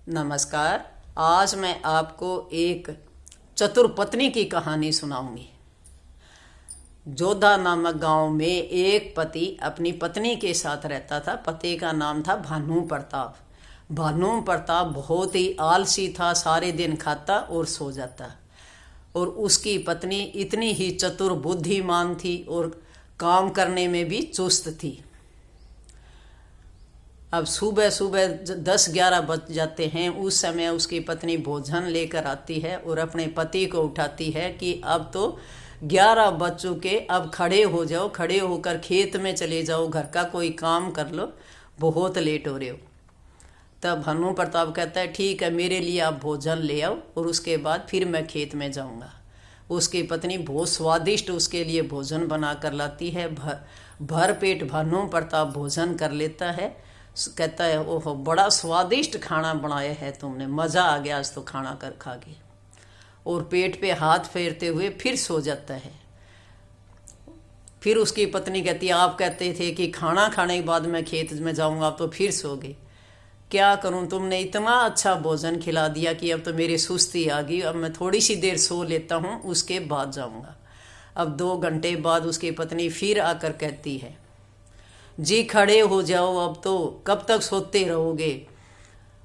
नमस्कार। आज मैं आपको एक चतुर पत्नी की कहानी सुनाऊंगी। जोधा नामक गांव में एक पति अपनी पत्नी के साथ रहता था। पति का नाम था भानु प्रताप। भानु प्रताप बहुत ही आलसी था, सारे दिन खाता और सो जाता। और उसकी पत्नी इतनी ही चतुर बुद्धिमान थी और काम करने में भी चुस्त थी। अब सुबह सुबह 10-11 बज जाते हैं। उस समय उसकी पत्नी भोजन लेकर आती है और अपने पति को उठाती है कि अब तो 11 बज चुके, अब खड़े हो जाओ, खड़े होकर खेत में चले जाओ, घर का कोई काम कर लो, बहुत लेट हो रहे हो। तब भानु प्रताप कहता है ठीक है, मेरे लिए आप भोजन ले आओ और उसके बाद फिर मैं खेत में जाऊंगा। उसकी पत्नी बहुत स्वादिष्ट उसके लिए भोजन बना कर लाती है। भर पेट भानु प्रताप भोजन कर लेता है। कहता है ओहो, बड़ा स्वादिष्ट खाना बनाया है तुमने, मज़ा आ गया आज तो खाना कर खा के। और पेट पे हाथ फेरते हुए फिर सो जाता है। फिर उसकी पत्नी कहती है आप कहते थे कि खाना खाने के बाद मैं खेत में जाऊंगा, आप तो फिर सो गए। क्या करूं, तुमने इतना अच्छा भोजन खिला दिया कि अब तो मेरी सुस्ती आ गई। अब मैं थोड़ी सी देर सो लेता हूं, उसके बाद जाऊंगा। अब 2 घंटे बाद उसकी पत्नी फिर आकर कहती है जी खड़े हो जाओ, अब तो कब तक सोते रहोगे,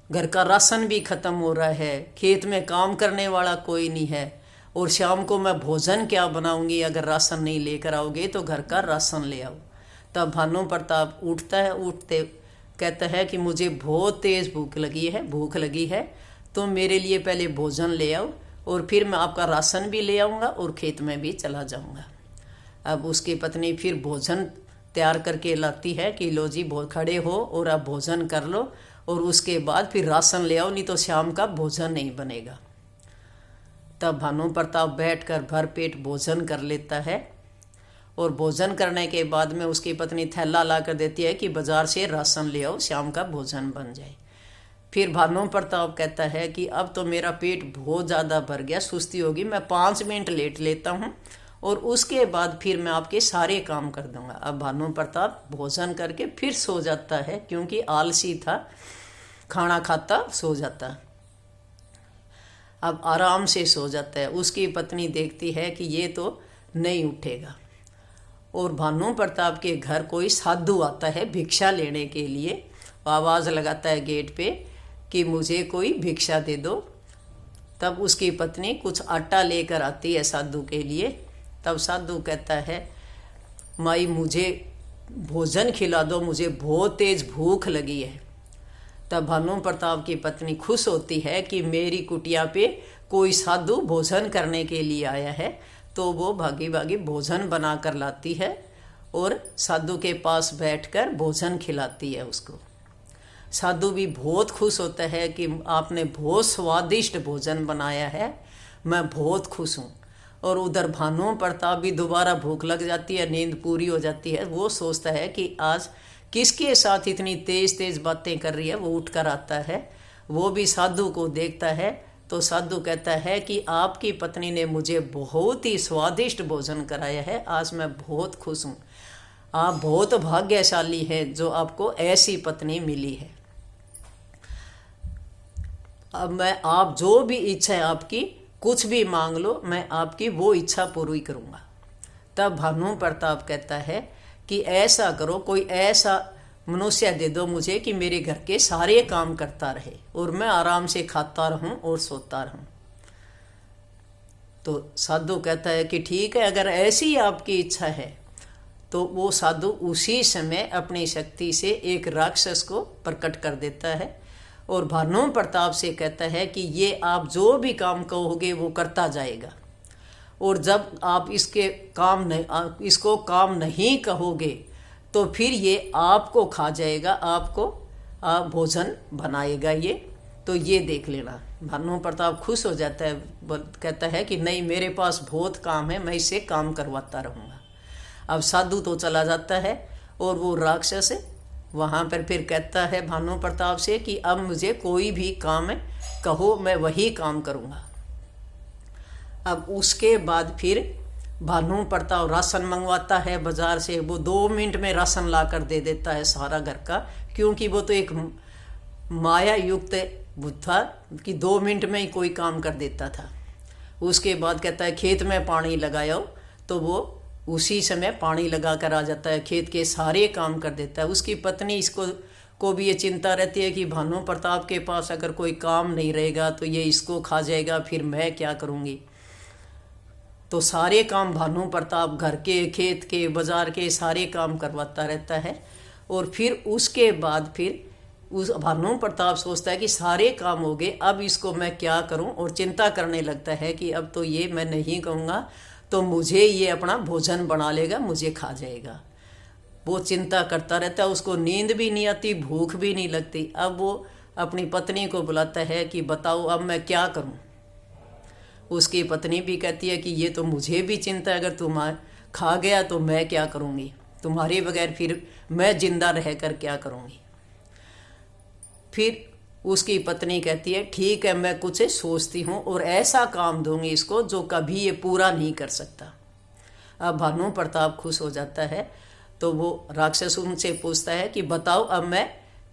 घर का राशन भी ख़त्म हो रहा है, खेत में काम करने वाला कोई नहीं है, और शाम को मैं भोजन क्या बनाऊंगी, अगर राशन नहीं लेकर आओगे तो घर का राशन ले आओ। तब भानु प्रताप उठता है। उठते कहता है कि मुझे बहुत तेज़ भूख लगी है, तो मेरे लिए पहले भोजन ले आओ और फिर मैं आपका राशन भी ले आऊँगा और खेत में भी चला जाऊँगा। अब उसकी पत्नी फिर भोजन तैयार करके लाती है कि लो जी खड़े हो और आप भोजन कर लो और उसके बाद फिर राशन ले आओ, नहीं तो शाम का भोजन नहीं बनेगा। तब भानु प्रताप बैठकर भर पेट भोजन कर लेता है। और भोजन करने के बाद में उसकी पत्नी थैला ला कर देती है कि बाजार से राशन ले आओ, शाम का भोजन बन जाए। फिर भानु प्रताप कहता है कि अब तो मेरा पेट बहुत ज़्यादा भर गया, सुस्ती होगी, मैं 5 मिनट लेट लेता हूँ और उसके बाद फिर मैं आपके सारे काम कर दूंगा। अब भानु प्रताप भोजन करके फिर सो जाता है, क्योंकि आलसी था, खाना खाता सो जाता। अब आराम से सो जाता है। उसकी पत्नी देखती है कि ये तो नहीं उठेगा। और भानु प्रताप के घर कोई साधु आता है भिक्षा लेने के लिए। आवाज़ लगाता है गेट पे कि मुझे कोई भिक्षा दे दो। तब उसकी पत्नी कुछ आटा लेकर आती है साधु के लिए। तब साधु कहता है माई मुझे भोजन खिला दो, मुझे बहुत तेज भूख लगी है। तब भानु प्रताप की पत्नी खुश होती है कि मेरी कुटिया पे कोई साधु भोजन करने के लिए आया है, तो वो भागी भागी भोजन बना कर लाती है और साधु के पास बैठकर भोजन खिलाती है उसको। साधु भी बहुत खुश होता है कि आपने बहुत स्वादिष्ट भोजन बनाया है, मैं बहुत खुश हूँ। और उधर भानु प्रताप भी दोबारा भूख लग जाती है, नींद पूरी हो जाती है। वो सोचता है कि आज किसके साथ इतनी तेज़ तेज़ बातें कर रही है। वो उठकर आता है, वो भी साधु को देखता है। तो साधु कहता है कि आपकी पत्नी ने मुझे बहुत ही स्वादिष्ट भोजन कराया है, आज मैं बहुत खुश हूँ। आप बहुत भाग्यशाली हैं जो आपको ऐसी पत्नी मिली है। अब मैं आप जो भी इच्छा है आपकी, कुछ भी मांग लो, मैं आपकी वो इच्छा पूरी करूँगा। तब भानु प्रताप कहता है कि ऐसा करो, कोई ऐसा मनुष्य दे दो मुझे कि मेरे घर के सारे काम करता रहे और मैं आराम से खाता रहूं और सोता रहूं। तो साधु कहता है कि ठीक है, अगर ऐसी आपकी इच्छा है। तो वो साधु उसी समय अपनी शक्ति से एक राक्षस को प्रकट कर देता है और भानु प्रताप से कहता है कि ये आप जो भी काम कहोगे वो करता जाएगा, और जब आप इसको काम नहीं कहोगे तो फिर ये आपको खा जाएगा, आपको भोजन बनाएगा ये, तो ये देख लेना। भानु प्रताप खुश हो जाता है, कहता है कि नहीं, मेरे पास बहुत काम है, मैं इससे काम करवाता रहूँगा। अब साधु तो चला जाता है और वो राक्षस वहाँ पर फिर कहता है भानु प्रताप से कि अब मुझे कोई भी काम है कहो, मैं वही काम करूँगा। अब उसके बाद फिर भानु प्रताप राशन मंगवाता है बाज़ार से। वो 2 मिनट में राशन ला कर दे देता है सारा घर का, क्योंकि वो तो एक माया युक्त वो था कि 2 मिनट में ही कोई काम कर देता था। उसके बाद कहता है खेत में पानी लगाओ, तो वो उसी समय पानी लगा कर आ जाता है, खेत के सारे काम कर देता है। उसकी पत्नी को भी ये चिंता रहती है कि भानु प्रताप के पास अगर कोई काम नहीं रहेगा तो ये इसको खा जाएगा, फिर मैं क्या करूँगी। तो सारे काम भानु प्रताप घर के, खेत के, बाजार के सारे काम करवाता रहता है। और फिर उसके बाद फिर उस भानु प्रताप सोचता है कि सारे काम हो गए, अब इसको मैं क्या करूं, और चिंता करने लगता है कि अब तो ये मैं नहीं कहूँगा तो मुझे ये अपना भोजन बना लेगा, मुझे खा जाएगा। वो चिंता करता रहता है, उसको नींद भी नहीं आती, भूख भी नहीं लगती। अब वो अपनी पत्नी को बुलाता है कि बताओ अब मैं क्या करूं। उसकी पत्नी भी कहती है कि ये तो मुझे भी चिंता है, अगर तुम खा गया तो मैं क्या करूंगी, तुम्हारे बगैर फिर मैं जिंदा रहकर क्या करूंगी। फिर उसकी पत्नी कहती है ठीक है, मैं कुछ सोचती हूँ और ऐसा काम दूंगी इसको जो कभी ये पूरा नहीं कर सकता। अब भानु प्रताप खुश हो जाता है, तो वो राक्षस उनसे पूछता है कि बताओ अब मैं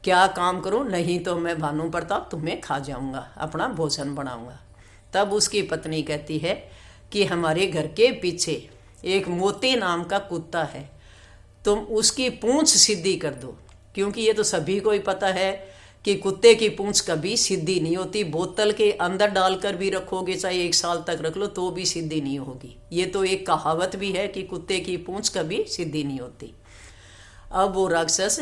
क्या काम करूं, नहीं तो मैं भानु प्रताप तुम्हें खा जाऊंगा, अपना भोजन बनाऊंगा। तब उसकी पत्नी कहती है कि हमारे घर के पीछे एक मोती नाम का कुत्ता है, तुम उसकी पूंछ सीधी कर दो, क्योंकि ये तो सभी को ही पता है कि कुत्ते की पूंछ कभी सीधी नहीं होती। बोतल के अंदर डालकर भी रखोगे, चाहे 1 साल तक रख लो, तो भी सीधी नहीं होगी। ये तो एक कहावत भी है कि कुत्ते की पूंछ कभी सीधी नहीं होती। अब वो राक्षस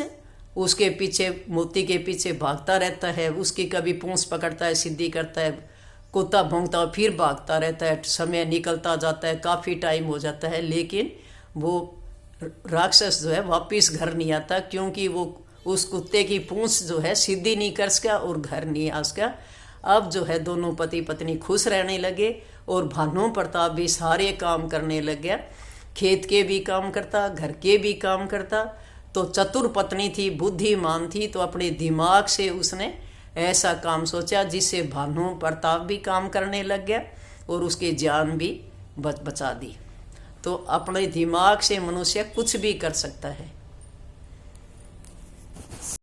उसके पीछे, मोती के पीछे भागता रहता है, उसकी कभी पूंछ पकड़ता है, सीधी करता है, कुत्ता भौंकता है, फिर भागता रहता है। समय निकलता जाता है, काफ़ी टाइम हो जाता है, लेकिन वो राक्षस जो है वापिस घर नहीं आता, क्योंकि वो उस कुत्ते की पूंछ जो है सीधी नहीं कर सका और घर नहीं आ सका। अब जो है दोनों पति पत्नी खुश रहने लगे और भानु प्रताप भी सारे काम करने लग गया, खेत के भी काम करता, घर के भी काम करता। तो चतुर पत्नी थी, बुद्धिमान थी, तो अपने दिमाग से उसने ऐसा काम सोचा जिससे भानु प्रताप भी काम करने लग गया और उसकी जान भी बचा दी। तो अपने दिमाग से मनुष्य कुछ भी कर सकता है।